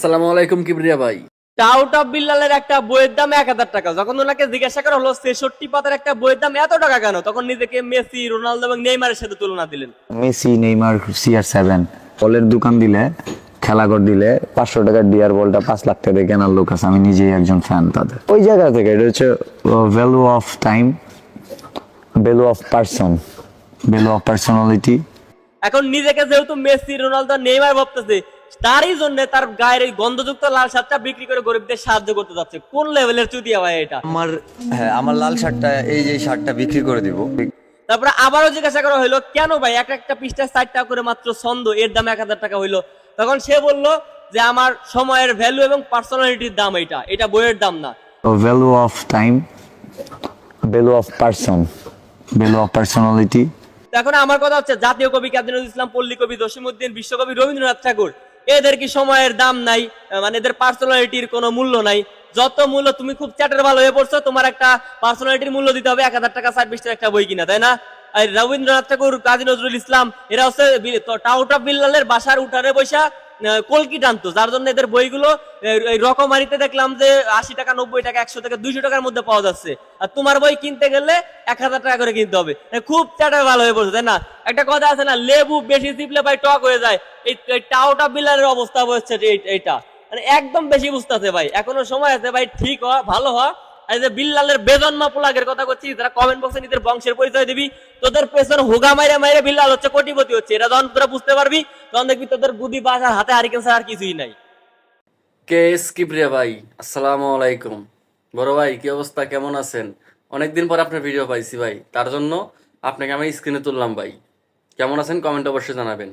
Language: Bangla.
আসসালামু আলাইকুম কিবরিয়া ভাই। টাউট অফ বিল্লালের একটা বইয়ের দাম 1,000 টাকা। যখন ওনাকে জিজ্ঞাসা করা হলো 66 পাতার একটা বইয়ের দাম এত টাকা কেন, তখন নিজেকে মেসি, রোনালদো এবং নেইমারের সাথে তুলনা দিলেন। মেসি, নেইমার, CR7 বলের দোকান দিলে, খেলাঘর দিলে 500 টাকার ডিয়ার বলটা 5 লাখ টাকা দিয়ে কেনার লোক আছে। আমি নিজেই একজন ফ্যান তাদের। ওই জায়গা থেকে এটা হচ্ছে value of time, value of person, value of personality. এখন নিজেকে যেহেতু মেসি, রোনালদো, নেইমার ভাবতেছে, তারই জন্য তার গায়ের এই গন্ধযুক্ত লাল শার্টটা বিক্রি করে গরিবদের সাহায্য করতে যাচ্ছে। কোন লেভেলের চুতিয়া ভাই এটা? আমার লাল শার্টটা, এই যে শার্টটা বিক্রি করে দিব। তারপরে আবারও জিজ্ঞাসা করা হইলো, কেন ভাই এক একটা পৃষ্ঠায় 4 টাকা করে মাত্র ছন্দ, এর দাম 1,000 টাকা হইলো? তখন সে বলল যে আমার সময়ের ভ্যালু এবং পার্সোনালিটির দাম এটা বইয়ের দাম না। Value of time, value of person, value of personality. তো এখন আমার কথা হচ্ছে, জাতীয় কবি কাজী নজরুল ইসলাম, পল্লী কবি জসিমউদ্দিন, বিশ্বকবি রবীন্দ্রনাথ ঠাকুর, এদের কি সময়ের দাম নাই? মানে এদের পার্সোনালিটির কোনো মূল্য নাই? যত মূল্য, তুমি খুব চ্যাটের ভালো হয়ে পড়ছো, তোমার একটা পার্সোনালিটির মূল্য দিতে হবে 1,000 টাকা 4 একটা বই কিনা, তাই না? আর রবীন্দ্রনাথ ঠাকুর, কাজী নজরুল ইসলাম, এরা হচ্ছে টাউট অফ বিল্লালের বাসার উঠানে বৈশা কলকি টানতো, যার জন্য এদের বইগুলো এই রকমারিতে দেখলাম যে 80 টাকা, 90 টাকা, 100 টাকা, 200 টাকার মধ্যে পাওয়া যাচ্ছে। আর তোমার বই কিনতে গেলে 1,000 টাকা করে কিনতে হবে। খুব চ্যাটার ভালো হয়ে পড়ছে, তাই না? একটা কথা আছে না, লেবু বেশি চিপলে ভাই টক হয়ে যায়। এই টাউট অফ বিল্লালের অবস্থা হচ্ছে এইটা, মানে একদম বেশি বুঝতেছে ভাই। এখনো সময় আছে ভাই, ঠিক হওয়া, ভালো হওয়া। আর যে বিল্লালের বেজন্মা পোলাগের কথা করছি, যারা কমেন্ট বক্সে নিজের বংশের পরিচয় দিবি, তোদের পেছনে হোগা মাইরে মাইরে বিল্লাল হচ্ছে কোটিপতি হচ্ছে। এটা যখন তোরা বুঝতে পারবি, তখন দেখবি তোদের বুদ্ধি বাসার হাতে হারিকেন ছাড়া আর কিছুই নাই। কেস কিবরিয়া ভাই, আসসালামু আলাইকুম। বড় ভাই, কি অবস্থা, কেমন আছেন? অনেকদিন পর আপনার ভিডিও পাইছি ভাই, তার জন্য আপনাকে আমি স্ক্রিনে তুললাম ভাই। কেমন আছেন কমেন্ট অবশ্যই জানাবেন।